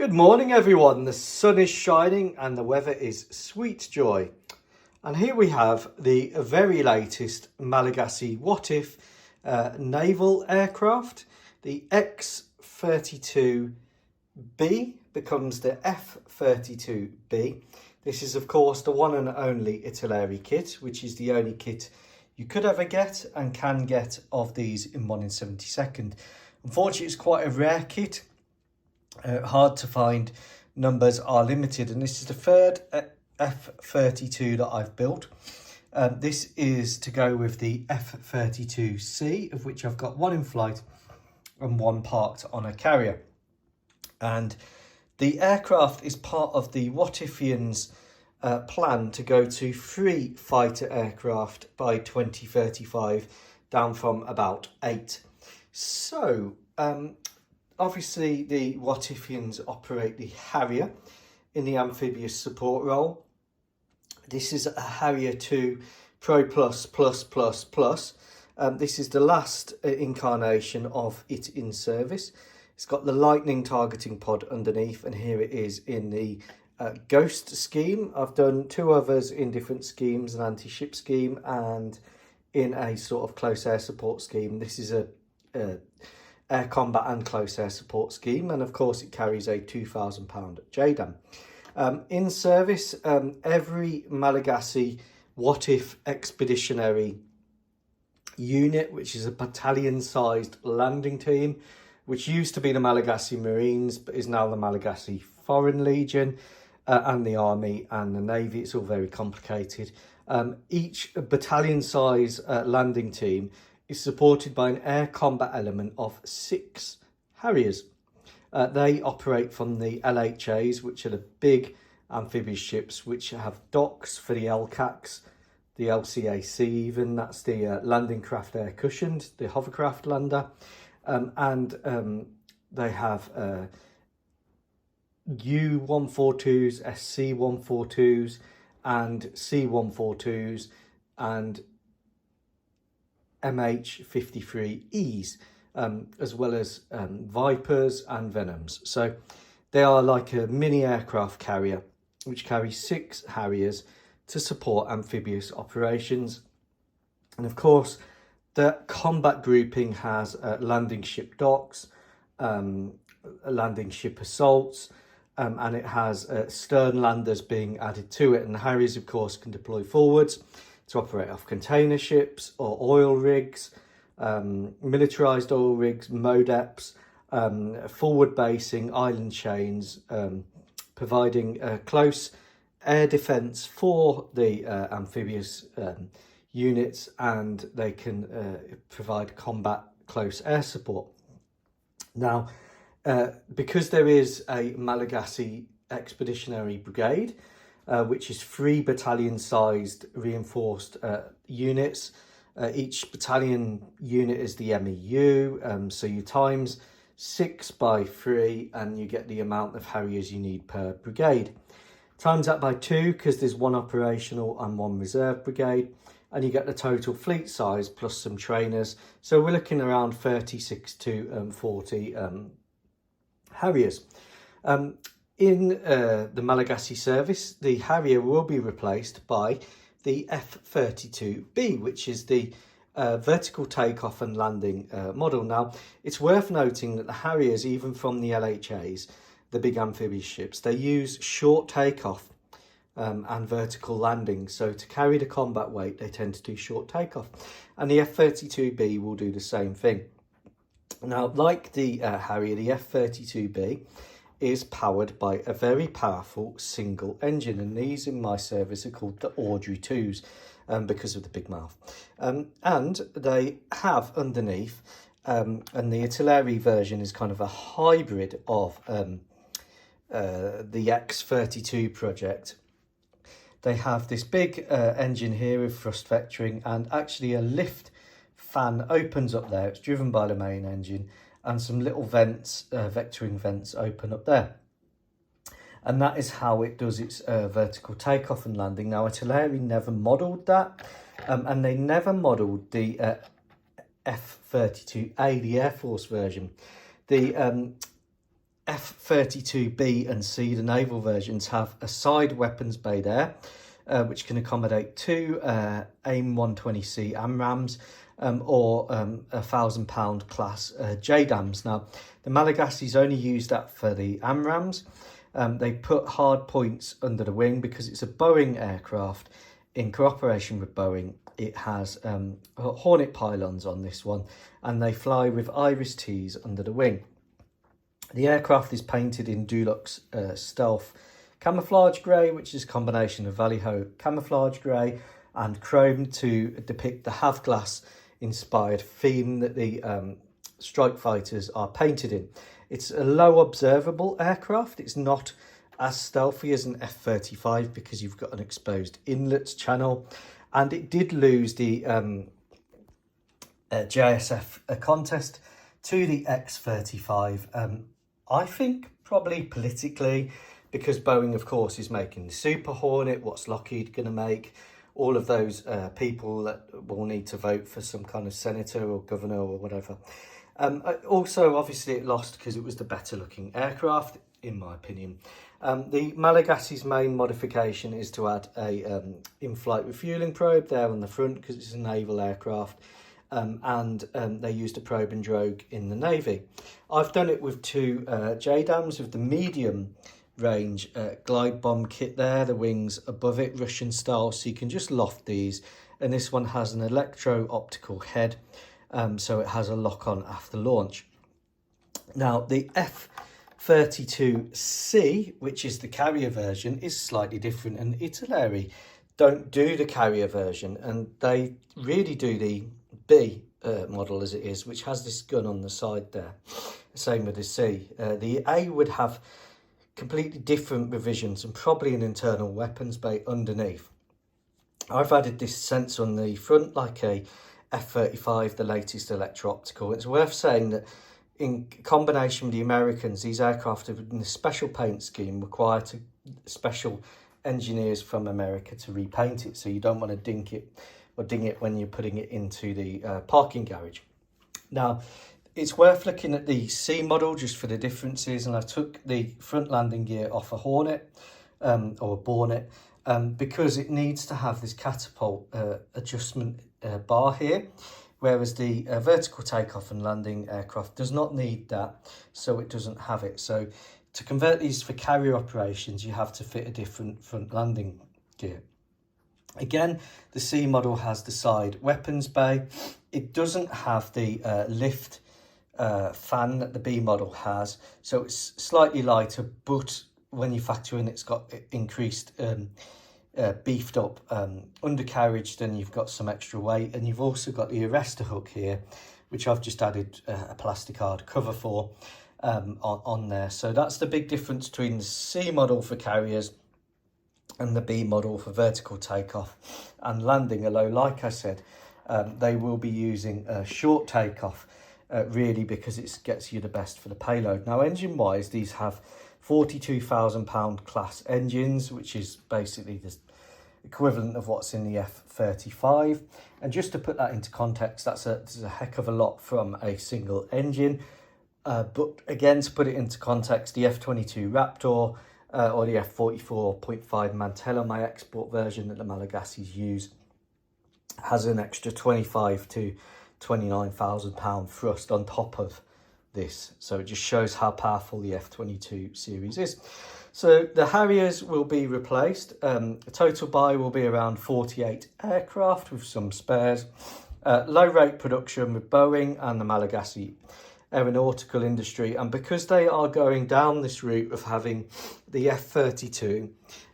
Good morning everyone, the sun is shining and the weather is sweet joy. And here we have the very latest Malagasy What If naval aircraft. The X-32B becomes the F-32B. This is of course the one and only Italeri kit, which is the only kit you could ever get and can get of these in 1 in 72nd. Unfortunately, it's quite a rare kit. Hard to find, numbers are limited, and this is the third F-32 that I've built. This is to go with the F-32C, of which I've got one in flight and one parked on a carrier. And the aircraft is part of the What Ifians plan to go to 3 fighter aircraft by 2035, down from about 8. So, obviously, the What Ifians operate the Harrier in the amphibious support role. This is a Harrier 2 Pro Plus Plus Plus Plus. This is the last incarnation of it in service. It's got the lightning targeting pod underneath, and here it is in the Ghost scheme. I've done 2 others in different schemes, an anti-ship scheme and in a sort of close air support scheme. This is a air combat and close air support scheme, and of course it carries a £2,000 JDAM. In service, every Malagasy What If expeditionary unit, which is a battalion sized landing team, which used to be the Malagasy Marines but is now the Malagasy Foreign Legion, and the Army and the Navy. It's all very complicated. Each battalion size landing team is supported by an air combat element of 6 Harriers. They operate from the LHAs, which are the big amphibious ships which have docks for the LCACs, the LCAC even, that's the landing craft air cushioned, the hovercraft lander, and they have U-142s, SC-142s and C-142s and MH-53Es, as well as Vipers and Venoms. So they are like a mini aircraft carrier which carries 6 Harriers to support amphibious operations. And of course the combat grouping has landing ship docks, landing ship assaults, and it has stern landers being added to it. And the Harriers of course can deploy forwards to operate off container ships or oil rigs, militarised oil rigs, MODEPs, forward basing, island chains, providing close air defence for the amphibious units, and they can provide combat close air support. Now, because there is a Malagasy Expeditionary Brigade, which is 3 battalion-sized reinforced units. Each battalion unit is the MEU, so you times 6 by 3 and you get the amount of Harriers you need per brigade. Times that by 2 because there's 1 operational and 1 reserve brigade, and you get the total fleet size plus some trainers. So we're looking around 36 to 40 Harriers. In the Malagasy service, the Harrier will be replaced by the F-32B, which is the vertical takeoff and landing model. Now, it's worth noting that the Harriers, even from the LHAs, the big amphibious ships, they use short takeoff and vertical landing. So to carry the combat weight, they tend to do short takeoff. And the F-32B will do the same thing. Now, like the Harrier, the F-32B is powered by a very powerful single engine, and these in my service are called the Audrey IIs because of the big mouth, and they have underneath, and the Italeri version is kind of a hybrid of the X-32 project. They have this big engine here with thrust vectoring, and actually a lift fan opens up there. It's driven by the main engine, and some little vents, vectoring vents open up there. And that is how it does its vertical takeoff and landing. Now, Italeri never modelled that, and they never modelled the F-32A, the Air Force version. The F-32B and C, the naval versions, have a side weapons bay there, which can accommodate two AIM-120C AMRAAMs or 1,000-pound class JDAMs. Now, the Malagasys only use that for the AMRAAMs. They put hard points under the wing because it's a Boeing aircraft. In cooperation with Boeing, it has Hornet pylons on this one, and they fly with Iris Ts under the wing. The aircraft is painted in Dulux Stealth camouflage grey, which is a combination of Vallejo camouflage grey and chrome to depict the have-glass inspired theme that the strike fighters are painted in. It's a low observable aircraft. It's not as stealthy as an F-35 because you've got an exposed inlets channel, and it did lose the JSF contest to the X-35. I think probably politically, because Boeing, of course, is making the Super Hornet. What's Lockheed going to make? All of those people that will need to vote for some kind of senator or governor or whatever. Also, obviously, it lost because it was the better looking aircraft, in my opinion. The Malagasy's main modification is to add a in-flight refueling probe there on the front because it's a naval aircraft. They used a probe and drogue in the Navy. I've done it with two JDAMs with the medium range glide bomb kit there, the wings above it, Russian style, so you can just loft these. And this one has an electro-optical head, so it has a lock-on after launch. Now, the F-32C, which is the carrier version, is slightly different, and Italeri don't do the carrier version, and they really do the B model as it is, which has this gun on the side there. Same with the C. The A would have completely different revisions and probably an internal weapons bay underneath. I've added this sensor on the front like a F-35, the latest electro-optical. It's worth saying that in combination with the Americans, these aircraft have in a special paint scheme require special engineers from America to repaint it, so you don't want to ding it when you're putting it into the parking garage. Now, it's worth looking at the C model just for the differences, and I took the front landing gear off a Hornet or a Bornet because it needs to have this catapult adjustment bar here, whereas the vertical takeoff and landing aircraft does not need that, so it doesn't have it. So to convert these for carrier operations, you have to fit a different front landing gear. Again, the C model has the side weapons bay. It doesn't have the lift fan that the B model has, so it's slightly lighter, but when you factor in it's got increased beefed up undercarriage, then you've got some extra weight, and you've also got the arrestor hook here, which I've just added a plastic hard cover for on there. So that's the big difference between the C model for carriers and the B model for vertical takeoff and landing, although like I said, they will be using a short takeoff really because it gets you the best for the payload. Now, engine wise, these have 42,000 pound class engines, which is basically the equivalent of what's in the F-35. And just to put that into context, that's a heck of a lot from a single engine. But again, to put it into context, the F-22 Raptor or the F-44.5 Mantella, my export version that the Malagasys use, has an extra 25 to 29,000 pound thrust on top of this. So it just shows how powerful the F-22 series is. So the Harriers will be replaced. The total buy will be around 48 aircraft with some spares. Low rate production with Boeing and the Malagasy aeronautical industry, and because they are going down this route of having the F-32,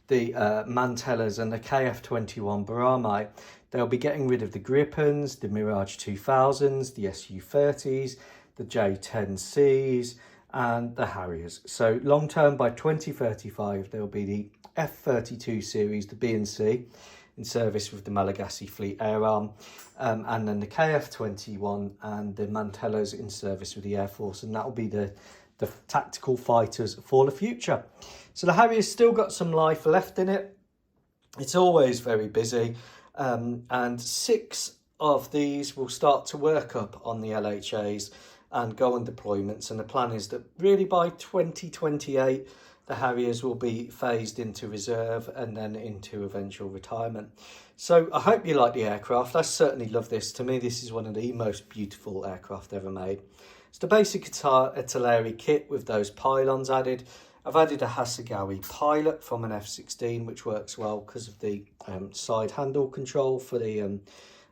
the Mantellas and the KF-21 Barami, they'll be getting rid of the Gripens, the Mirage 2000s, the Su-30s, the J-10Cs and the Harriers. So long term, by 2035, there will be the F-32 series, the B and C, in service with the Malagasy Fleet Air Arm, and then the KF-21 and the Mantellas in service with the Air Force, and that will be the tactical fighters for the future. So the Harrier's still got some life left in it. It's always very busy, and 6 of these will start to work up on the LHAs and go on deployments. And the plan is that really by 2028, the Harriers will be phased into reserve and then into eventual retirement. So I hope you like the aircraft. I certainly love this. To me, this is one of the most beautiful aircraft ever made. It's the basic Italeri kit with those pylons added. I've added a Hasegawa pilot from an F-16, which works well because of the side handle control for the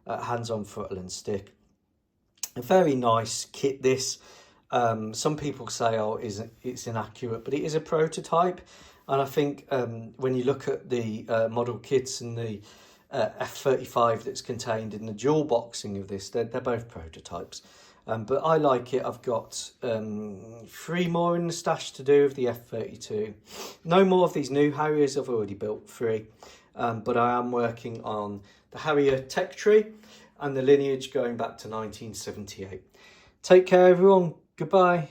hands-on throttle and stick. A very nice kit, this. Some people say, oh, it's inaccurate, but it is a prototype. And I think when you look at the model kits and the F-35 that's contained in the dual boxing of this, they're both prototypes. But I like it. I've got 3 more in the stash to do of the F-32. No more of these new Harriers. I've already built 3. But I am working on the Harrier tech tree and the lineage going back to 1978. Take care, everyone. Goodbye.